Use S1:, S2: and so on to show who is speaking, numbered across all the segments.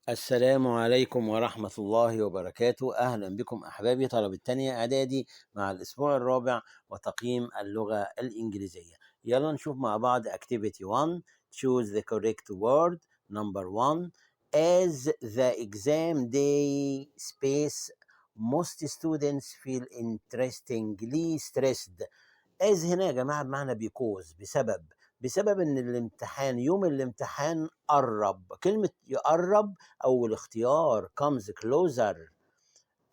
S1: السلام عليكم ورحمة الله وبركاته. أهلا بكم أحبابي طلبة تانية إعدادي مع الأسبوع الرابع وتقييم اللغة الإنجليزية. يلا نشوف مع بعض Activity 1. Choose the correct word. Number 1. As the exam day space, most students feel interestingly stressed. as هنا يا جماعة بمعنى because، بسبب ان الامتحان يوم الامتحان قرب. كلمة يقرب او الاختيار comes closer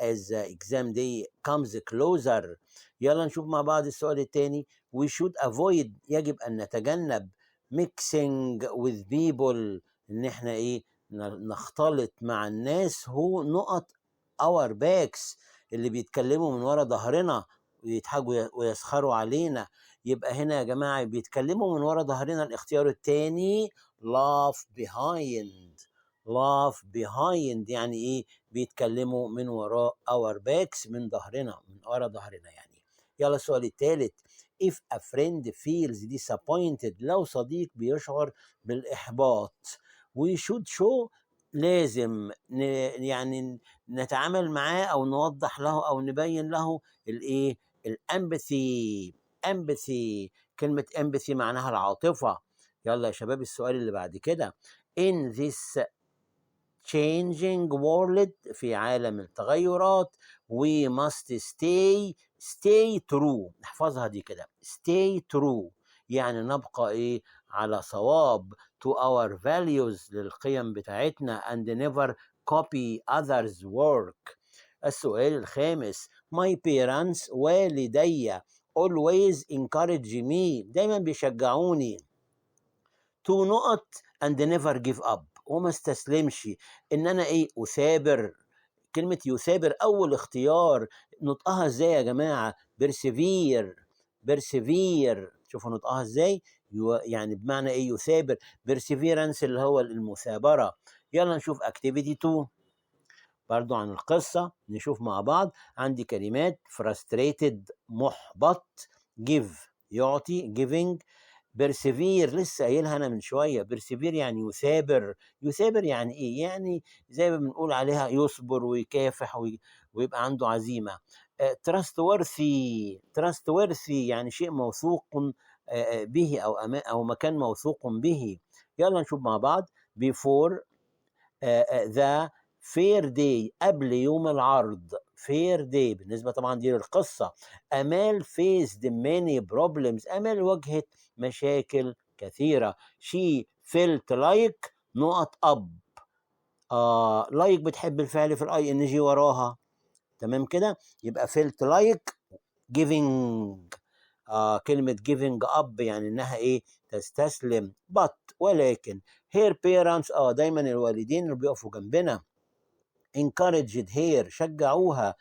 S1: as the exam day comes closer. يلا نشوف مع بعض السؤال الثاني. we should avoid، يجب ان نتجنب mixing with people، ان احنا نختلط مع الناس who نقط our backs، اللي بيتكلموا من ورا ظهرنا ويضحكوا ويسخروا علينا. يبقى هنا يا جماعة بيتكلموا من ورا ظهرنا. الاختيار الثاني laugh behind يعني ايه؟ بيتكلموا من وراء our backs، من ظهرنا، من ورا ظهرنا يعني. يلا السؤال الثالث. if a friend feels disappointed، لو صديق بيشعر بالإحباط، we should show، لازم يعني نتعامل معاه او نوضح له او نبين له الايه؟ empathy. كلمة empathy معناها العاطفة. يلا يا شباب السؤال اللي بعد كده. in this changing world، في عالم التغيرات، we must stay true. نحفظها دي كده، stay true يعني نبقى على صواب to our values، للقيم بتاعتنا and never copy others work. السؤال الخامس. my parents، والدي always encourage me، دايما بيشجعوني to نقط and never give up، وما استسلمش، ان انا اثابر. كلمة يثابر اول اختيار نطقها ازاي يا جماعة؟ persevere. شوفوا نطقها ازاي، يعني بمعنى يثابر. perseverance اللي هو المثابرة. يلا نشوف activity 2 برضو عن القصة. نشوف مع بعض. عندي كلمات frustrated محبط، give يعطي giving، persevere لسه قايلها انا من شويه. persevere يعني يثابر يعني ايه؟ يعني زي ما بنقول عليها يصبر ويكافح ويبقى عنده عزيمه. trustworthy يعني شيء موثوق به او مكان موثوق به. يلا نشوف مع بعض. before the fair day، قبل يوم العرض. fair day بالنسبة طبعا دي للقصة. أمال faced many problems، أمال واجهت مشاكل كثيرة. she felt like نقط up. like بتحب الفعل في الاي ان جي وراها، تمام كده؟ يبقى felt like giving. كلمة giving up يعني انها تستسلم. but ولكن her parents، دايما الوالدين اللي بيقفوا جنبنا encouraged her، شجعوها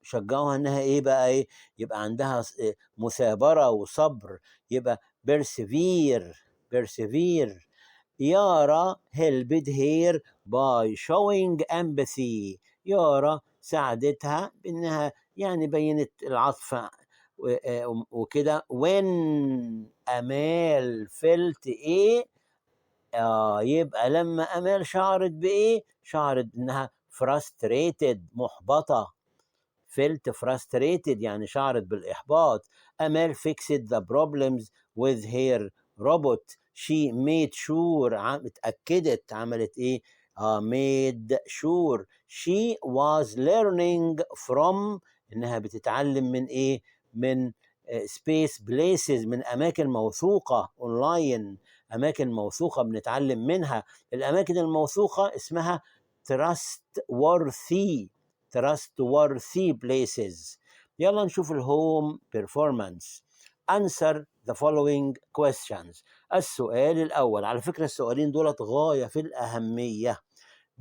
S1: شجعوها انها بقى يبقى عندها مثابرة وصبر. يبقى persevere. يارا helped her by showing empathy، يارا ساعدتها بانها يعني بينت العطف وكده. when امال felt يبقى لما امال شعرت شعرت انها frustrated محبطة. felt frustrated يعني شعرت بالإحباط. أمال fixed the problems with her robot. she made sure اتأكدت، عملت made sure. she was learning from، إنها بتتعلم من من space places، من أماكن موثوقة أونلاين، أماكن موثوقة بنتعلم منها. الأماكن الموثوقة اسمها trustworthy places. يلا نشوف الهوم performance. answer the following questions. السؤال الأول، على فكرة السؤالين دولت غاية في الأهمية.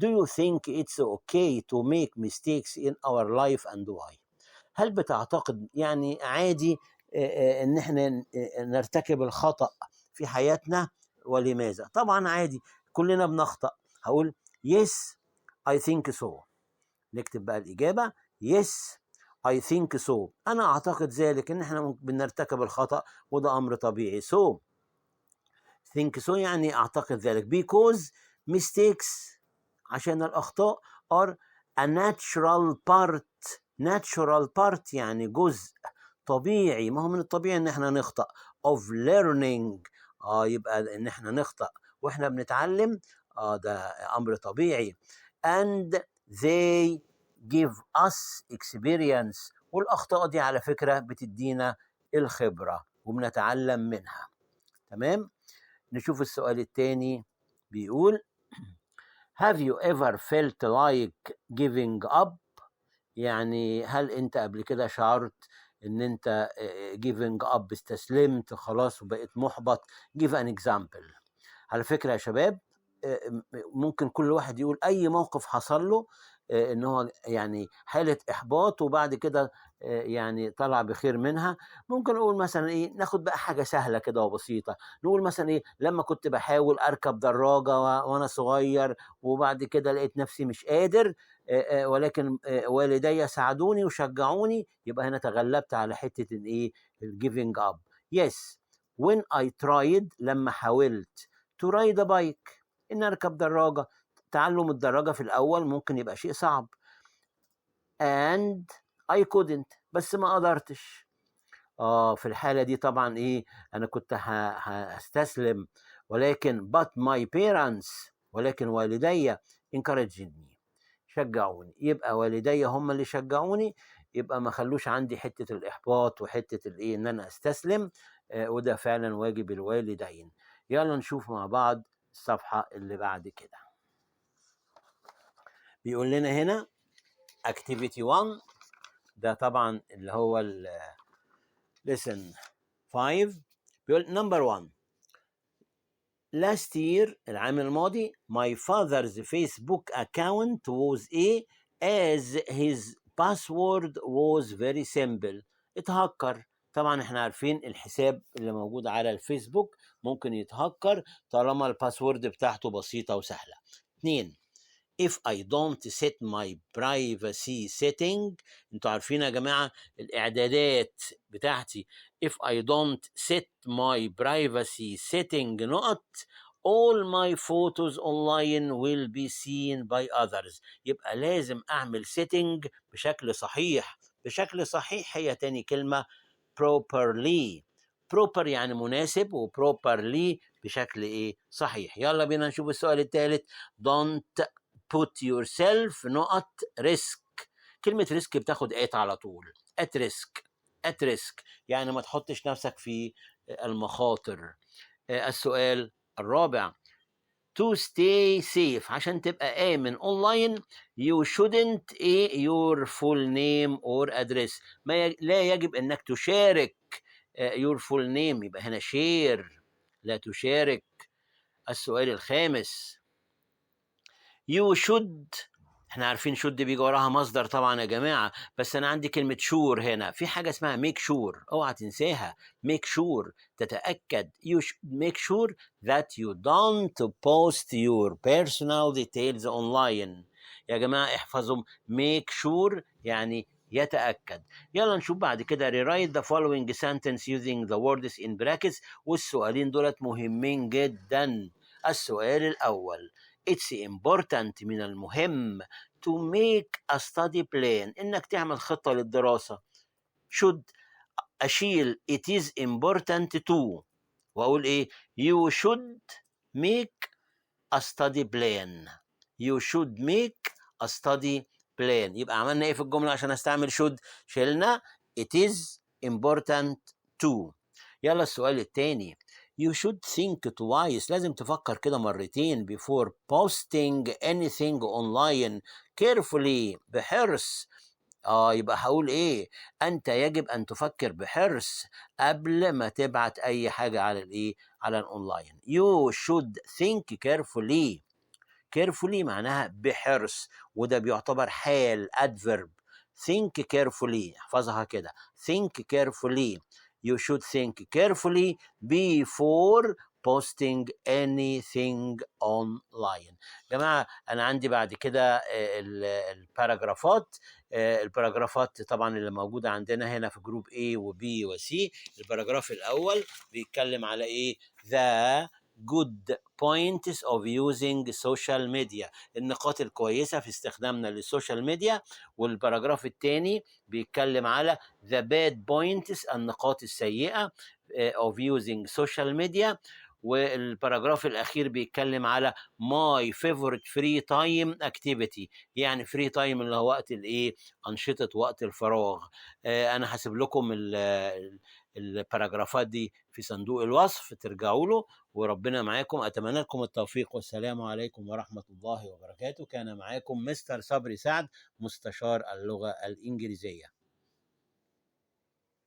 S1: do you think it's okay to make mistakes in our life and why؟ هل بتعتقد يعني عادي ان احنا نرتكب الخطأ في حياتنا، ولماذا؟ طبعا عادي، كلنا بنخطأ. هقول yes I think so. نكتب بقى الإجابة yes I think so، أنا أعتقد ذلك، إن إحنا بنرتكب الخطأ وده أمر طبيعي. so think so يعني أعتقد ذلك. because mistakes عشان الأخطاء are a natural part يعني جزء طبيعي. ما هو من الطبيعي ان احنا نخطأ of learning. يبقى ان احنا نخطأ واحنا بنتعلم، ده امر طبيعي. and they give us experience. والاخطاء دي على فكرة بتدينا الخبرة وبنتعلم منها. تمام. نشوف السؤال الثاني بيقول have you ever felt like giving up؟ يعني هل انت قبل كده شعرت ان انت giving up، استسلمت خلاص وبقيت محبط؟ give an example. على فكرة يا شباب، ممكن كل واحد يقول اي موقف حصل له ان هو يعني حالة احباط وبعد كده يعني طلع بخير منها. ممكن نقول مثلا ايه، ناخد بقى حاجة سهلة كده وبسيطة. نقول مثلا ايه، لما كنت بحاول اركب دراجة وانا صغير وبعد كده لقيت نفسي مش قادر، ولكن والدي ساعدوني وشجعوني، يبقى هنا تغلبت على حتة الايه، الجيفنج اب. yes when I tried، لما حاولت to ride a bike، ان اركب دراجة. تعلم الدراجة في الاول ممكن يبقى شيء صعب. and I couldn't، بس ما قدرتش. في الحالة دي طبعا ايه، انا كنت هستسلم، ولكن but my parents، ولكن والدي encouraged me، شجعوني. يبقى والدي هم اللي شجعوني، يبقى ما خلوش عندي حتة الإحباط وحتة الإيه إن أنا أستسلم. وده فعلا واجب الوالدين. يلا نشوف مع بعض الصفحة اللي بعد كده. بيقول لنا هنا activity 1، ده طبعا اللي هو lesson 5. بيقول number 1 last year، العام الماضي، my father's Facebook account was as his password was very simple. اتهكر. طبعا احنا عارفين الحساب اللي موجود على الفيسبوك ممكن يتهكر طالما الباسورد بتاعته بسيطة وسهلة. 2 if I don't set my privacy setting. انتوا عارفين يا جماعة الإعدادات بتاعتي if I don't set my privacy setting all my photos online will be seen by others. يبقى لازم أعمل setting بشكل صحيح. بشكل صحيح هي تاني كلمة properly. proper يعني مناسب، و properly بشكل ايه، صحيح. يلا بينا نشوف السؤال الثالث. don't put yourself risk. كلمة risk بتاخد على طول. at risk يعني ما تحطش نفسك في المخاطر. السؤال الرابع to stay safe، عشان تبقى آمن online you shouldn't your full name or address. لا يجب أنك تشارك your full name، يبقى هنا share، لا تشارك. السؤال الخامس you should، احنا عارفين should بيجي وراها مصدر طبعا يا جماعة، بس أنا عندي كلمة sure هنا، في حاجة اسمها make sure، اوعى تنساها. make sure تتأكد. you make sure that you don't post your personal details online. يا جماعة احفظوا make sure يعني يتأكد. يلا نشوف بعد كده rewrite the following sentence using the words in brackets. والسؤالين دولت مهمين جدا. السؤال الأول It's important، من المهم to make a study plan، إنك تعمل خطة للدراسة. should أشيل it is important to، وأقول إيه، you should make a study plan. you should make a study plan. يبقى عملنا إيه في الجملة عشان أستعمل should؟ شلنا it is important to. يلا السؤال الثاني you should think twice، لازم تفكر كده مرتين before posting anything online carefully، بحرص. يبقى هقول ايه، انت يجب ان تفكر بحرص قبل ما تبعت اي حاجة على الايه، على الاونلاين. you should think carefully. carefully معناها بحرص، وده بيعتبر حال adverb. think carefully، احفظها كده. think carefully. You should think carefully before posting anything online. جماعة أنا عندي بعد كده الباراجرافات. الباراجرافات طبعا اللي موجودة عندنا هنا في جروب A و B و C. الباراجراف الأول بيتكلم على إيه؟ The good points of using social media، النقاط الكويسة في استخدامنا للسوشيال ميديا. والباراجراف الثاني بيتكلم على the bad points، النقاط السيئة of using social media. والباراجراف الأخير بيتكلم على my favorite free time activity، يعني free time اللي هو وقت الإيه، أنشطة وقت الفراغ. أنا هسيب لكم الباراجرافات دي في صندوق الوصف، ترجعوا له. وربنا معاكم، أتمنى لكم التوفيق، والسلام عليكم ورحمة الله وبركاته. كان معاكم مستر صبري سعد، مستشار اللغة الإنجليزية.